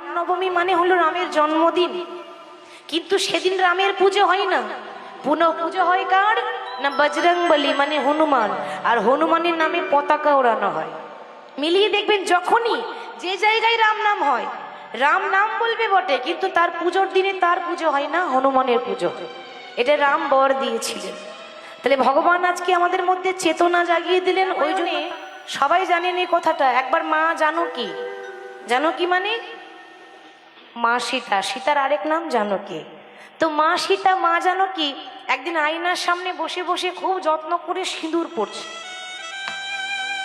রামনবমী মানে হলো রামের জন্মদিন, কিন্তু সেদিন রামের পুজো হয় না। পুনঃ পুজো হয় কার না? বজরংবলী মানে হনুমান, আর হনুমানের নামে পতাকা ওড়ানো হয়। মিলিয়ে দেখবেন যখনই যে জায়গায় রাম নাম হয়, রাম নাম বলবে বটে, কিন্তু তার পুজোর দিনে তার পুজো হয় না, হনুমানের পুজো হয়। এটা রাম বর দিয়েছিলেন। তাহলে ভগবান আজকে আমাদের মধ্যে চেতনা জাগিয়ে দিলেন। ওই জন্য সবাই জানেন এই কথাটা। একবার মা জানকী, জানকী মানে মা সীতা, সীতার আরেক নাম জানকী। তো মা সীতা, মা জানকী একদিন আয়নার সামনে বসে বসে খুব যত্ন করে সিঁদুর পড়ছে।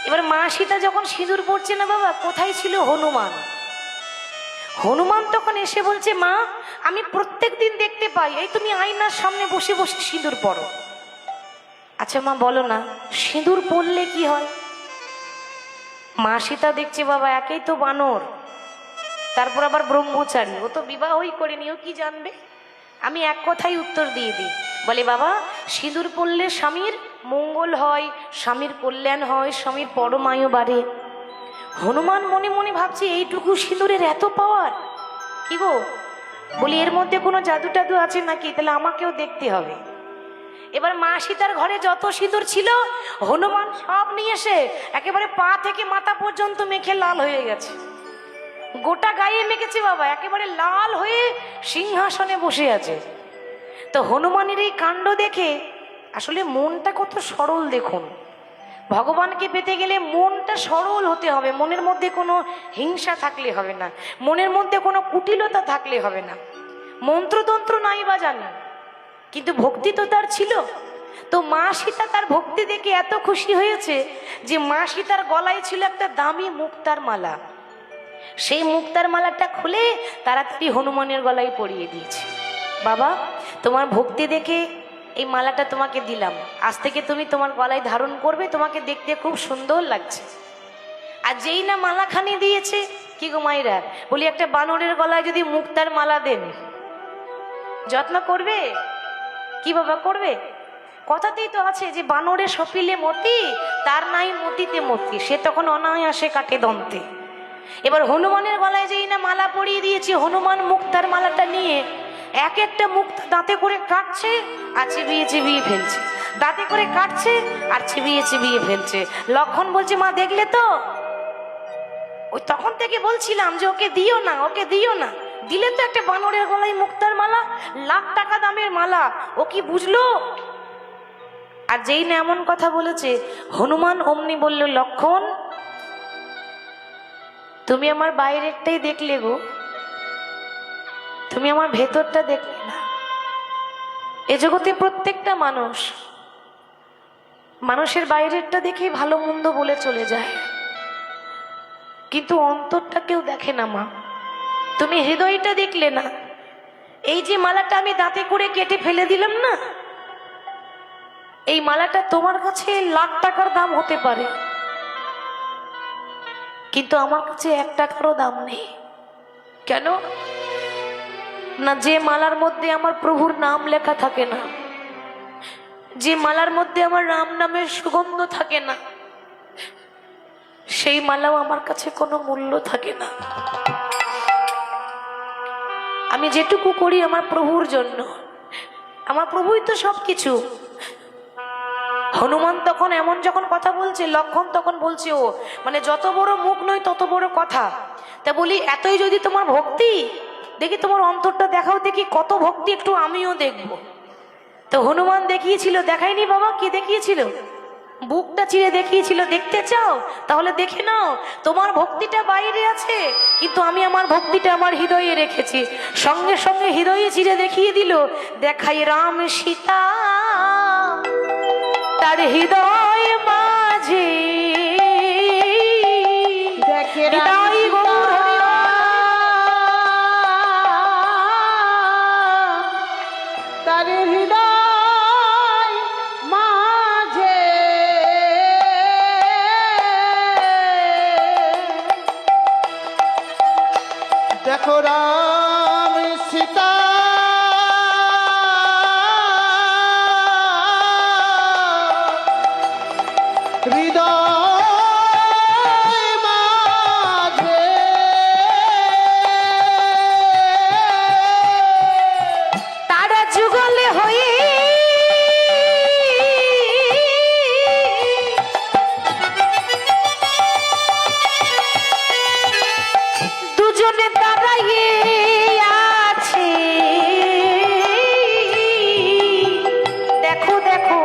এবার মা সীতা যখন সিঁদুর পড়ছে না বাবা, কোথায় ছিল হনুমান? হনুমান তখন এসে বলছে, মা আমি প্রত্যেক দিন দেখতে পাই এই তুমি আয়নার সামনে বসে বসে সিঁদুর পড়ো। আচ্ছা মা বলো না, সিঁদুর পড়লে কি হয়? মা সীতা দেখছে বাবা একেই তো বানর, তারপর আবার ব্রহ্মচারী, ও তো বিবাহই করেনি, ও কি জানবে? আমি এক কথাই উত্তর দিয়ে দিই। বলে বাবা সিঁদুর পড়লে স্বামীর মঙ্গল হয়, স্বামীর কল্যাণ হয়, স্বামীর পরমায়ু বাড়ে। হনুমান মনে মনে ভাবছে এইটুকু সিঁদুরের এত পাওয়ার, কি গো? বলি এর মধ্যে কোনো জাদু টাদু আছে নাকি? তাহলে আমাকেও দেখতে হবে। এবার মা সীতার ঘরে যত সিঁদুর ছিল হনুমান সব নিয়ে এসে একেবারে পা থেকে মাথা পর্যন্ত মেখে লাল হয়ে গেছে। গোটা গায়ে মেখেছে বাবা, একেবারে লাল হয়ে সিংহাসনে বসে আছে। তো হনুমানের এই কাণ্ড দেখে আসলে মনটা কত সরল দেখুন। ভগবানকে পেতে গেলে মনটা সরল হতে হবে, মনের মধ্যে কোনো হিংসা থাকলে হবে না, মনের মধ্যে কোনো কুটিলতা থাকলে হবে না। মন্ত্রতন্ত্র নাই বা জানি, কিন্তু ভক্তি তো তার ছিল। তো মা সীতা তার ভক্তি দেখে এত খুশি হয়েছে যে মা সীতার গলায় ছিল একটা দামি মুক্তার মালা। সেই মুক্তার মালাটা খুলে তাড়াতাড়ি হনুমানের গলায় পরিয়ে দিয়েছে। বাবা তোমার ভক্তি দেখে এই মালাটা তোমাকে দিলাম, আজ থেকে তুমি তোমার গলায় ধারণ করবে, তোমাকে দেখতে খুব সুন্দর লাগছে। আর যেই না মালাখানি দিয়েছে, কি গো মায়েরা, বলি একটা বানরের গলায় যদি মুক্তার মালা দেন যত্ন করবে কি বাবা? করবে। কথাতেই তো আছে যে বানরে সপিলে মতি, তার নাই মতিতে মতি, সে তখন অনায়াসে কাটে দন্তে। এবার হনুমানের গলায় যেই না মালা পরিয়ে দিয়েছে, হনুমান মুক্তার মালাটা নিয়ে এক একটা মুক্তা দাঁতে করে কাটছে আর চিবিয়ে চিবিয়ে ফেলছে, দাঁতে করে কাটছে আর চিবিয়ে চিবিয়ে ফেলছে। লক্ষণ বলছে, মা দেখলে তো? ওই তখন থেকে বলছিলাম যে ওকে দিও না, ওকে দিও না। দিলে তো একটা বানরের গলায় মুক্তার মালা, লাখ টাকা দামের মালা, ও কি বুঝলো? আর যেই না এমন কথা বলেছে, হনুমান অমনি বলল, লক্ষণ তুমি আমার বাইরেরটাই দেখলে গো, তুমি আমার ভেতরটা দেখলে না। এ জগতে প্রত্যেকটা মানুষের বাইরেরটা দেখেই ভালো মন্দ বলে চলে যায়, কিন্তু অন্তরটা কেউ দেখে না। মা তুমি হৃদয়টা দেখলে না। এই যে মালাটা আমি দাঁতে করে কেটে ফেলে দিলাম না, এই মালাটা তোমার কাছে লাখ টাকার দাম হতে পারে, কিন্তু আমার কাছে 1 টাকারও দাম নেই। কেন না? যে মালার মধ্যে আমার প্রভুর নাম লেখা থাকে না, যে মালার মধ্যে আমার রাম নামের সুগন্ধ থাকে না, সেই মালাও আমার কাছে কোনো মূল্য থাকে না। আমি যেটুকু করি আমার প্রভুর জন্য, আমার প্রভুই তো সবকিছু। হনুমান তখন এমন যখন কথা বলছে, লক্ষণ তখন বলছে, ও মানে যত বড় মুখ নয় তত বড় কথা। তা বলি এতই যদি তোমার ভক্তি, দেখি তোমার অন্তরটা দেখাও, দেখি কত ভক্তি, একটু আমিও দেখব। তো হনুমান দেখিয়েছিল, দেখায়নি বাবা? কি দেখিয়েছিল? বুকটা চিরে দেখিয়েছিল। দেখতে চাও? তাহলে দেখে নাও, তোমার ভক্তিটা বাইরে আছে, কিন্তু আমি আমার ভক্তিটা আমার হৃদয়ে রেখেছি। সঙ্গে সঙ্গে হৃদয়ে চিরে দেখিয়ে দিল, দেখাই রাম সীতা তার হৃদয় মাঝে, হৃদয় গৌর তার হৃদয় মাঝে, দেখো রাম সীতা হৃদয় মাঝে, দুজনে দাঁড়াইয়ে আছে, দেখো দেখো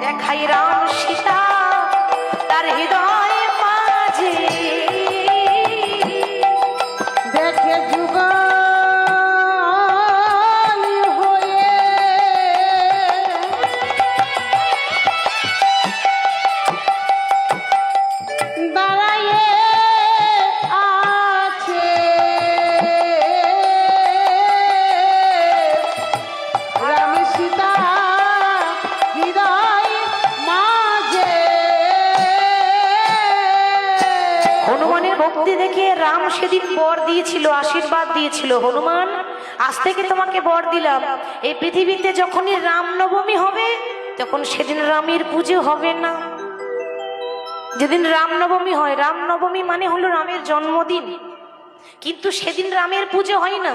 দেখাই রাম সীতা তার হৃদয় মাঝে। দেখে যুগল হয়ে দাঁড়ায়ে আছে রাম সীতা হৃদয় মাঝে। হনুমানের ভক্তি দেখে রাম সেদিন বর দিয়েছিল, আশীর্বাদ দিয়েছিল, হনুমান আজ থেকে তোমাকে বর দিলাম, এই পৃথিবীতে যখনই রামনবমী হবে তখন সেদিন রামের পুজো হবে না। যেদিন রামনবমী হয়, রামনবমী মানে হলো রামের জন্মদিন, কিন্তু সেদিন রামের পুজো হয় না।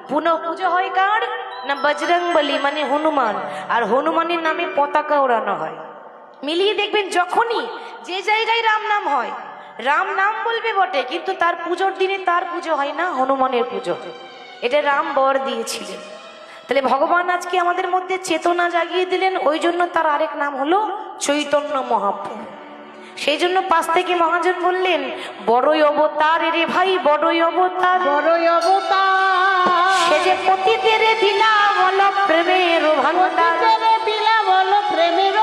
পুনঃ পুজো হয় কার না? বজরংবলী মানে হনুমান, আর হনুমানের নামে পতাকা ওড়ানো হয়। মিলিয়ে দেখবেন যখনই যে জায়গায় রাম নাম হয়, রাম নাম বলবে বটে, কিন্তু তার পুজোর দিনে তার পুজো হয় না, হনুমানের পুজো হয়। এটা রাম বর দিয়েছিলেন। তাহলে ভগবান আজকে আমাদের মধ্যে চেতনা জাগিয়ে দিলেন, ওই জন্য তার আরেক নাম হলো চৈতন্য মহাপ্রভু। সেই জন্য পাশ থেকে মহাজন বললেন, বড়ই অবতার রে ভাই, বড়ই অবতার, বড়ই অবতার সে যে পতিদের দিলা বল প্রেমের ভান্ডার, পতিতেরে দিলা বল প্রেমের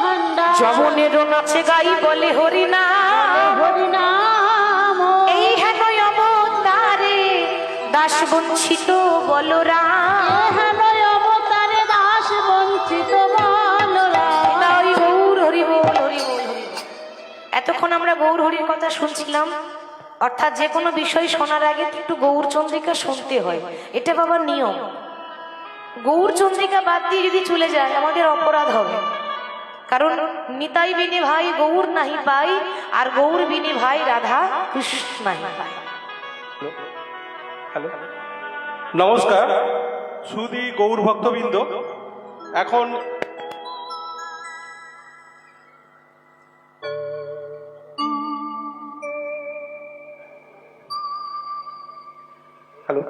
ভান্ডার, যমনেরও নাচে গাই বলে হরিনাম, হরিনাম এই হেন অবতারে দাস বঞ্চিত বলরাম, হেন অবতারে দাস বঞ্চিত বলরাম। তাই গৌর হরি বল, হরি বল, হরি বল। এতক্ষণ আমরা গৌর হরির কথা শুনছিলাম, অর্থাৎ যে কোনো বিষয় শোনার আগে একটু গৌর চন্দ্রিকা শুনতে হয়, এটা বাবার নিয়ম। গৌর চন্দ্রিকা বাদ দিয়ে যদি চলে যায় আমাদের অপরাধ হবে, কারণ নিতাই বিনে ভাই গৌর নাহি পাই, আর গৌর বিনে ভাই রাধা কৃষ্ণ নাহি পাই। হ্যালো, নমস্কার সুধী গৌর ভক্তবৃন্দ। এখন হ্যালো,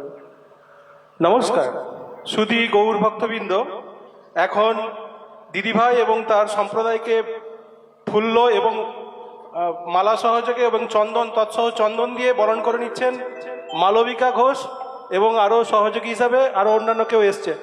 নমস্কার সুধী গৌর ভক্তবৃন্দ। এখন দিদিভাই এবং তার সম্প্রদায়কে ফুল্ল এবং মালা সহযোগে এবং চন্দন তৎসহ চন্দন দিয়ে বরণ করে নিচ্ছেন মালবিকা ঘোষ, এবং আরো সহযোগী হিসাবে আরো অন্যান্য কেউ এসছে।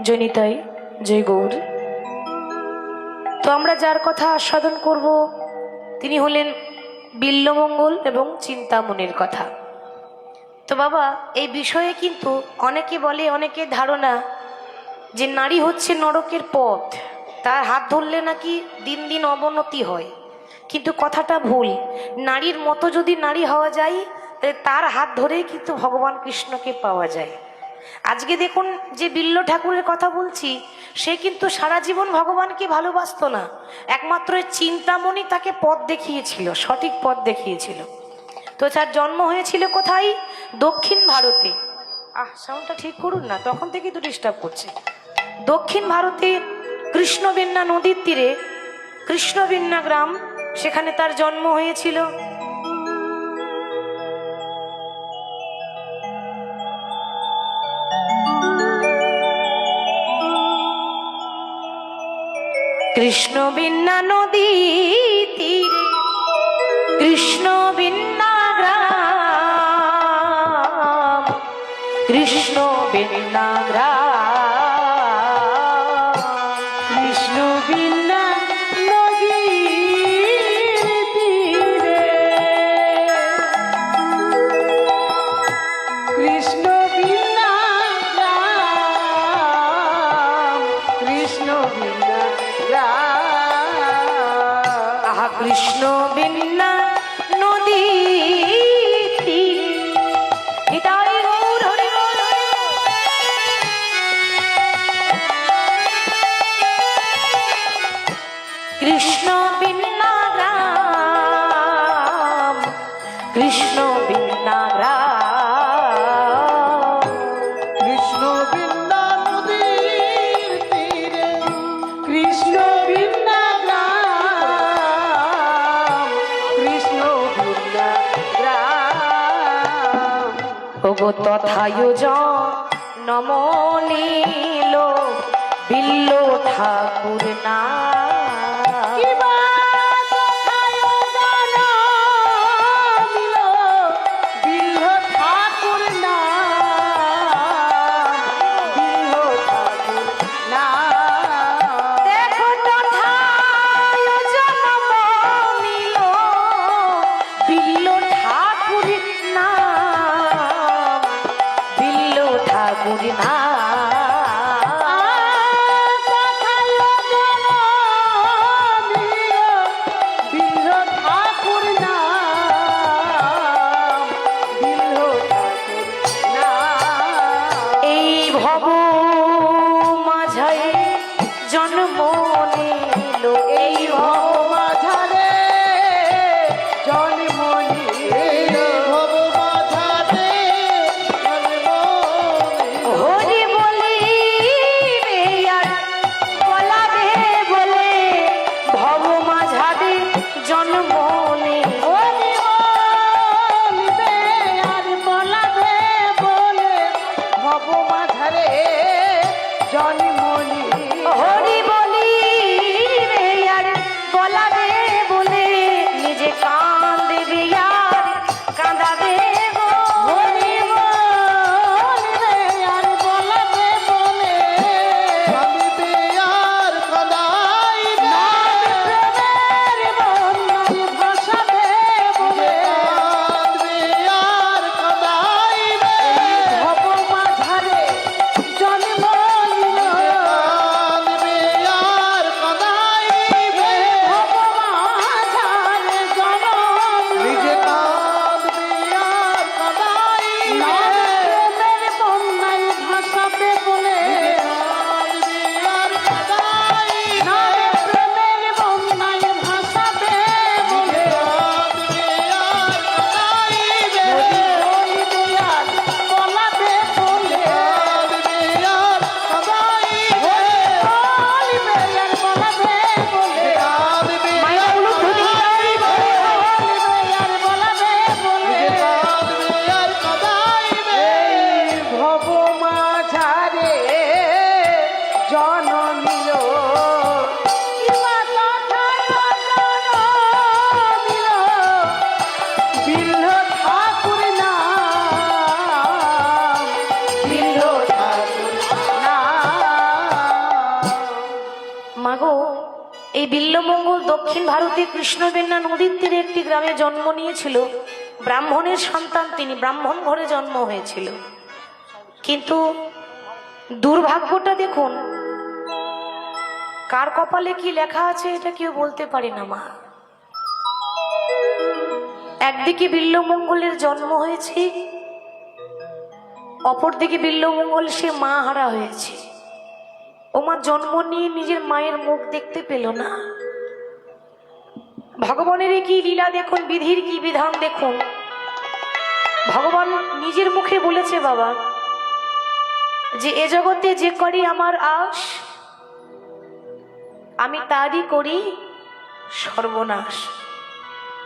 জনিতাই জয় গৌর। তো আমরা যার কথা আস্বাদন করব তিনি হলেন বিল্লমঙ্গল এবং চিন্তামণির কথা। তো বাবা, এই বিষয়ে কিন্তু অনেকে বলে, অনেকে ধারণা যে নারী হচ্ছে নরকের পথ, তার হাত ধরলে নাকি দিন দিন অবনতি হয়, কিন্তু কথাটা ভুল। নারীর মতো যদি নারী হওয়া যায় তাহলে তার হাত ধরেই কিন্তু ভগবান কৃষ্ণকে পাওয়া যায়। আজকে দেখুন, যে বিল্ল ঠাকুরের কথা বলছি, সে কিন্তু সারা জীবন ভগবানকে ভালোবাসতো না, একমাত্র চিন্তামণি তাকে পথ দেখিয়েছিল, সঠিক পথ দেখিয়েছিল। তো তার জন্ম হয়েছিল কোথায়? দক্ষিণ ভারতে। সাউন্ডটা ঠিক করুন না, তখন থেকে তো ডিস্টার্ব করছে। দক্ষিণ ভারতে কৃষ্ণবেন্না নদীর তীরে কৃষ্ণবেন্না গ্রাম, সেখানে তার জন্ম হয়েছিল। কৃষ্ণবেন্না নদী তীরে কৃষ্ণ বিনা কৃষ্ণ বিনা নদীর তীরে কৃষ্ণ বিনা রাম কৃষ্ণ বিনা রাম আহা কৃষ্ণ বিনা নদী নিতাই গৌর হরি গৌর হরি গৌর। কৃষ্ণ বিনা রাম কৃষ্ণ বিনা রাম কৃষ্ণ বিনা নদীর তীরে কৃষ্ণ বিনা রাম কৃষ্ণ বিনা রাম ওগো তথায়ুজ নমনীল বিল্ল ঠাকুর না কিবা কোথায় জানা দিল বিল্ল ঠাকুর না বিল্ল ঠাকুর না দেখো তথায়ুজ নমনীল বিল্ল ঠাকুর না বিল্ল ঠাকুর না এই ভব মাঝায় জন্ম নিল এই ভব হরি বলি আর বলাবে বলে ভব মাঝাবে জন্ম নিল হরি বলি আর বলাবে বলে নিজে কাঁদবে আর কাঁদাবে গো হরি মাগো এই বিল্লমঙ্গল দক্ষিণ ভারতে কৃষ্ণবেন্না নদীর তীরে একটি গ্রামে জন্ম নিয়েছিল। ব্রাহ্মণের সন্তান তিনি, ব্রাহ্মণ ঘরে জন্ম হয়েছিল। কিন্তু দুর্ভাগ্যটা দেখুন, কার কপালে কি লেখা আছে এটা কেউ বলতে পারে না মা। একদিকে বিল্লমঙ্গলের জন্ম হয়েছে, অপরদিকে বিল্লমঙ্গল সে মা হারা হয়েছে। ও মা জন্ম নিয়ে নিজের মায়ের মুখ দেখতে পেল না। ভগবানের কি লীলা দেখুন, বিধির কি বিধান দেখুন। ভগবান নিজের মুখে বলেছে বাবা যে এ জগতে যে করি আমার আশ, আমি তারই করি সর্বনাশ।